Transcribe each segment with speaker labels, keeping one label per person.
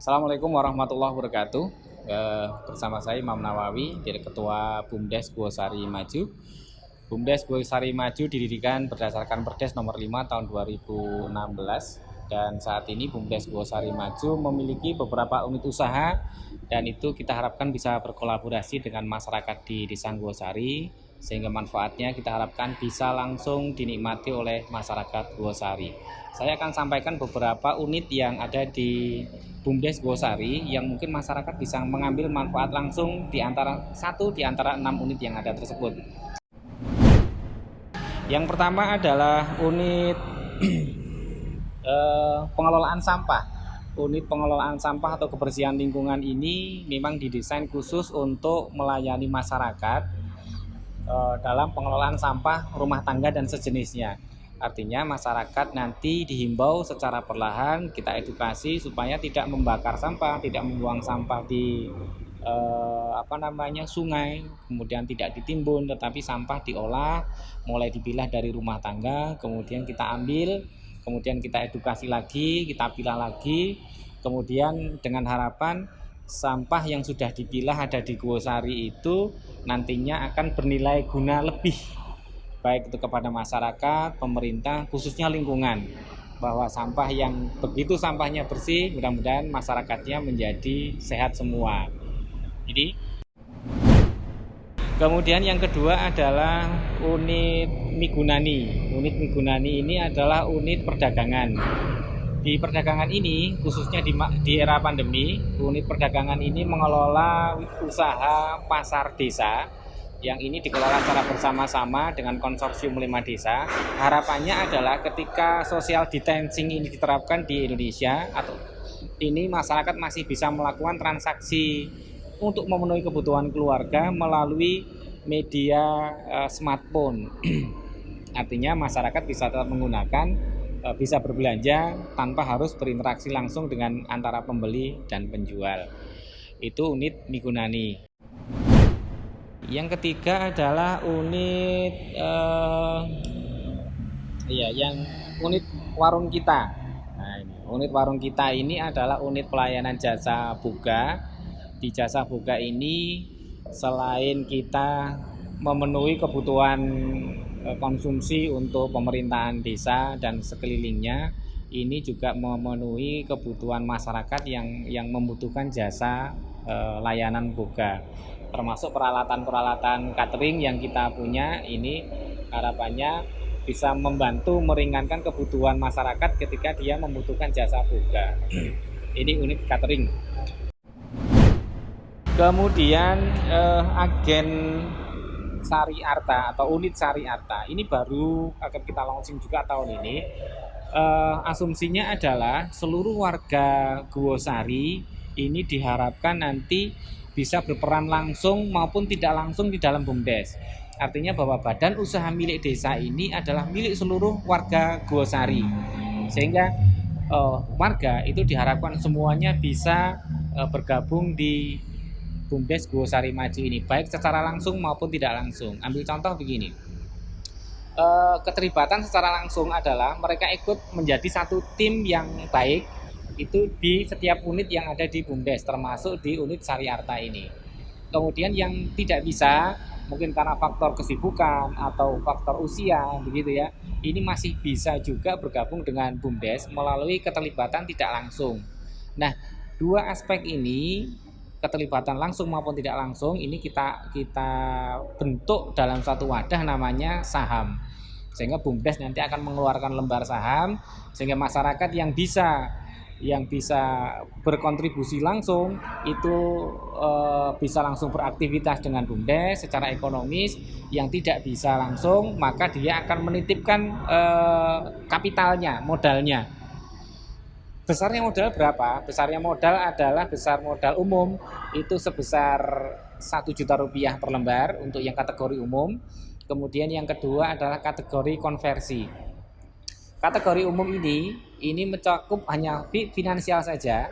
Speaker 1: Assalamualaikum warahmatullahi wabarakatuh. Bersama saya Imam Nawawi, Ketua BUMDes Gowosari Maju. BUMDes Gowosari Maju didirikan berdasarkan Perdes nomor 5 tahun 2016, dan saat ini BUMDes Gowosari Maju memiliki beberapa unit usaha, dan itu kita harapkan bisa berkolaborasi dengan masyarakat di Desa Gowosari, sehingga manfaatnya kita harapkan bisa langsung dinikmati oleh masyarakat Gowosari. Saya akan sampaikan beberapa unit yang ada di BUMDes Gowosari yang mungkin masyarakat bisa mengambil manfaat langsung di antara 6 unit yang ada tersebut. Yang pertama adalah unit pengelolaan sampah. Unit pengelolaan sampah atau kebersihan lingkungan ini memang didesain khusus untuk melayani masyarakat dalam pengelolaan sampah rumah tangga dan sejenisnya. Artinya masyarakat nanti dihimbau secara perlahan, kita edukasi supaya tidak membakar sampah, tidak membuang sampah di sungai, kemudian tidak ditimbun, tetapi sampah diolah, mulai dipilah dari rumah tangga, kemudian kita ambil, kemudian kita edukasi lagi, kita pilah lagi, kemudian dengan harapan sampah yang sudah dipilah ada di Gowosari itu nantinya akan bernilai guna lebih, baik itu kepada masyarakat, pemerintah, khususnya lingkungan, bahwa sampah yang begitu sampahnya bersih, mudah-mudahan masyarakatnya menjadi sehat semua. Jadi, kemudian yang kedua adalah unit Migunani. Unit Migunani ini adalah unit perdagangan. Di perdagangan ini, khususnya di era pandemi, unit perdagangan ini mengelola usaha pasar desa yang ini dikelola secara bersama-sama dengan konsorsium 5 desa. Harapannya adalah ketika social distancing ini diterapkan di Indonesia, atau ini masyarakat masih bisa melakukan transaksi untuk memenuhi kebutuhan keluarga melalui media smartphone. Artinya masyarakat bisa tetap menggunakan, bisa berbelanja tanpa harus berinteraksi langsung dengan antara pembeli dan penjual. Itu unit Migunani. Yang ketiga adalah unit unit warung kita. Nah, unit warung kita ini adalah unit pelayanan jasa boga. Di jasa boga ini selain kita memenuhi kebutuhan konsumsi untuk pemerintahan desa dan sekelilingnya, ini juga memenuhi kebutuhan masyarakat yang membutuhkan jasa layanan boga, termasuk peralatan-peralatan catering yang kita punya. Ini harapannya bisa membantu meringankan kebutuhan masyarakat ketika dia membutuhkan jasa boga. Ini unit catering. Kemudian agen Sari Arta atau unit Sari Arta ini baru akan kita launching juga tahun ini. Asumsinya adalah seluruh warga Gowosari ini diharapkan nanti bisa berperan langsung maupun tidak langsung di dalam BUMDes. Artinya bahwa badan usaha milik desa ini adalah milik seluruh warga Gowosari, sehingga warga itu diharapkan semuanya bisa bergabung di BUMDes Gowosari Maju ini, baik secara langsung maupun tidak langsung. Ambil contoh begini, keterlibatan secara langsung adalah mereka ikut menjadi satu tim yang baik itu di setiap unit yang ada di BUMDes, termasuk di unit Sari Arta ini. Kemudian yang tidak bisa, mungkin karena faktor kesibukan atau faktor usia begitu ya, ini masih bisa juga bergabung dengan BUMDes melalui keterlibatan tidak langsung. Nah, dua aspek ini, keterlibatan langsung maupun tidak langsung, ini kita bentuk dalam satu wadah namanya saham. Sehingga BUMDes nanti akan mengeluarkan lembar saham, sehingga masyarakat yang bisa berkontribusi langsung itu bisa langsung beraktivitas dengan BUMDes secara ekonomis. Yang tidak bisa langsung, maka dia akan menitipkan kapitalnya, modalnya. Besarnya modal berapa? Besarnya modal adalah besar modal umum itu sebesar 1 juta rupiah per lembar untuk yang kategori umum. Kemudian yang kedua adalah kategori konversi. Kategori umum ini mencakup hanya finansial saja,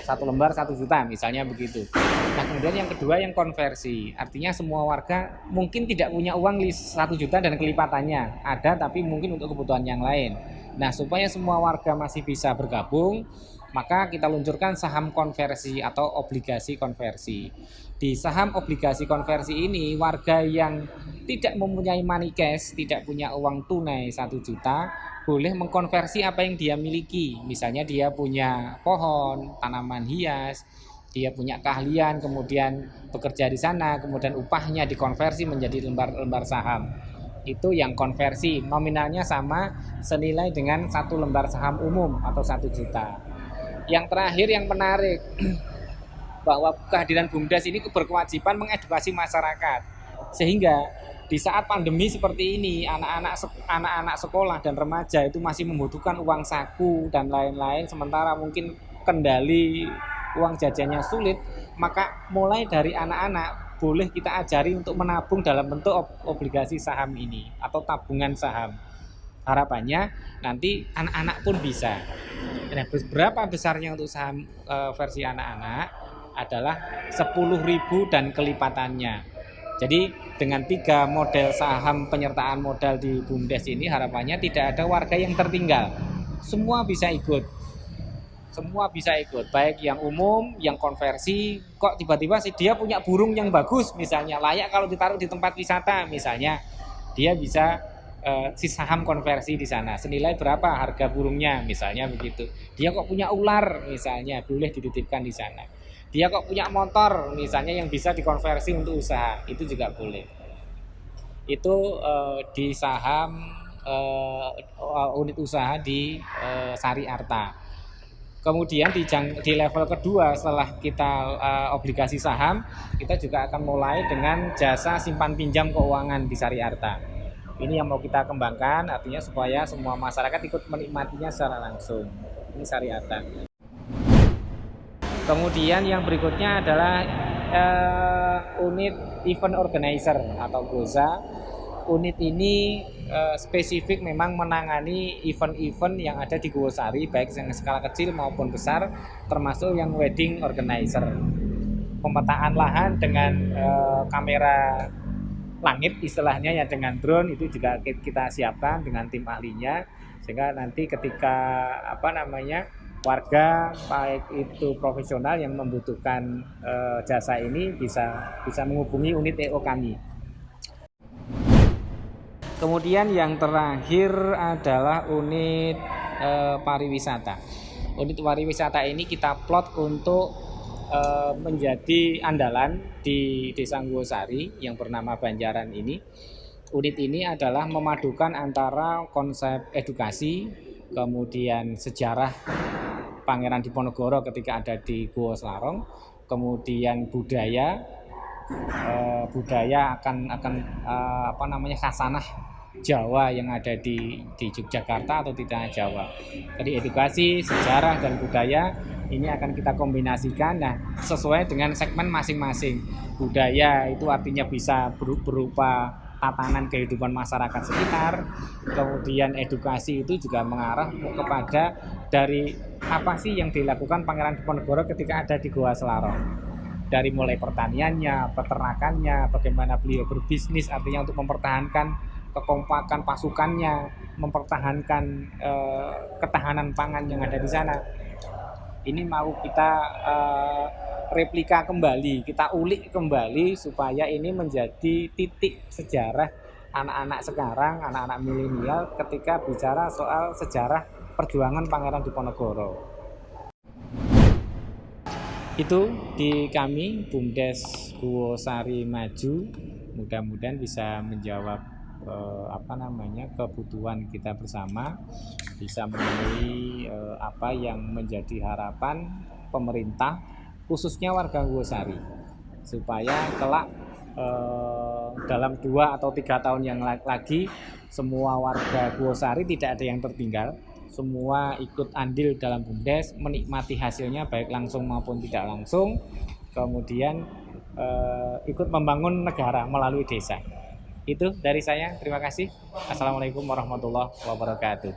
Speaker 1: 1 lembar 1 juta misalnya begitu. Nah, kemudian yang kedua yang konversi, artinya semua warga mungkin tidak punya uang 1 juta dan kelipatannya, ada tapi mungkin untuk kebutuhan yang lain. Nah, supaya semua warga masih bisa bergabung, Maka kita luncurkan saham konversi atau obligasi konversi. Di saham obligasi konversi ini, warga yang tidak mempunyai money cash, tidak punya uang tunai 1 juta, boleh mengkonversi apa yang dia miliki. Misalnya dia punya pohon, tanaman hias, dia punya keahlian, kemudian bekerja di sana, kemudian upahnya dikonversi menjadi lembar-lembar saham. Itu yang konversi, nominalnya sama senilai dengan 1 lembar saham umum atau 1 juta. Yang terakhir yang menarik, bahwa kehadiran BUMDes ini berkewajiban mengedukasi masyarakat. Sehingga di saat pandemi seperti ini, anak-anak sekolah dan remaja itu masih membutuhkan uang saku dan lain-lain, sementara mungkin kendali uang jajannya sulit, maka mulai dari anak-anak boleh kita ajari untuk menabung dalam bentuk obligasi saham ini atau tabungan saham. Harapannya nanti anak-anak pun bisa. Nah, berapa besarnya untuk saham versi anak-anak adalah 10.000 dan kelipatannya. Jadi dengan 3 model saham penyertaan modal di BUMDes ini, harapannya tidak ada warga yang tertinggal. Semua bisa ikut. Baik yang umum, yang konversi. Kok tiba-tiba sih dia punya burung yang bagus misalnya, layak kalau ditaruh di tempat wisata misalnya, dia bisa si saham konversi di sana. Senilai berapa harga burungnya misalnya begitu. Dia kok punya ular misalnya, boleh dititipkan di sana. Dia kok punya motor misalnya yang bisa dikonversi untuk usaha, itu juga boleh. Itu di saham unit usaha di Sari Arta. Kemudian di level kedua setelah kita obligasi saham, kita juga akan mulai dengan jasa simpan pinjam keuangan di Sari Arta. Ini yang mau kita kembangkan, artinya supaya semua masyarakat ikut menikmatinya secara langsung. Ini Sari Arta. Kemudian yang berikutnya adalah unit event organizer atau GOZA. Unit ini spesifik memang menangani event-event yang ada di Gowosari, baik yang skala kecil maupun besar, termasuk yang wedding organizer. Pemetaan lahan dengan kamera langit istilahnya, ya dengan drone itu juga kita siapkan dengan tim ahlinya, sehingga nanti ketika warga baik itu profesional yang membutuhkan jasa ini bisa menghubungi unit EO kami. Kemudian yang terakhir adalah unit pariwisata. Unit pariwisata ini kita plot untuk menjadi andalan di Desa Gowosari yang bernama Banjaran ini. Unit ini adalah memadukan antara konsep edukasi, kemudian sejarah Pangeran Diponegoro ketika ada di Gua Selarong, kemudian budaya akan khasanah Jawa yang ada di Yogyakarta atau tidak Jawa. Jadi edukasi, sejarah dan budaya ini akan kita kombinasikan. Nah, sesuai dengan segmen masing-masing. Budaya itu artinya bisa berupa tatanan kehidupan masyarakat sekitar. Kemudian edukasi itu juga mengarah kepada dari apa sih yang dilakukan Pangeran Diponegoro ketika ada di Gua Selarong. Dari mulai pertaniannya, peternakannya, bagaimana beliau berbisnis, artinya untuk mempertahankan kekompakan pasukannya, mempertahankan ketahanan pangan yang ada di sana. Ini mau kita replika kembali, kita ulik kembali supaya ini menjadi titik sejarah anak-anak sekarang, anak-anak milenial ketika bicara soal sejarah perjuangan Pangeran Diponegoro. Itu di kami BUMDes Gowosari Maju, mudah-mudahan bisa menjawab kebutuhan kita bersama, bisa memenuhi apa yang menjadi harapan pemerintah khususnya warga Gowosari, supaya kelak dalam 2 atau 3 tahun yang lagi semua warga Gowosari tidak ada yang tertinggal. Semua ikut andil dalam BUMDes, menikmati hasilnya baik langsung maupun tidak langsung, kemudian ikut membangun negara melalui desa. Itu dari saya, terima kasih. Assalamualaikum warahmatullahi wabarakatuh.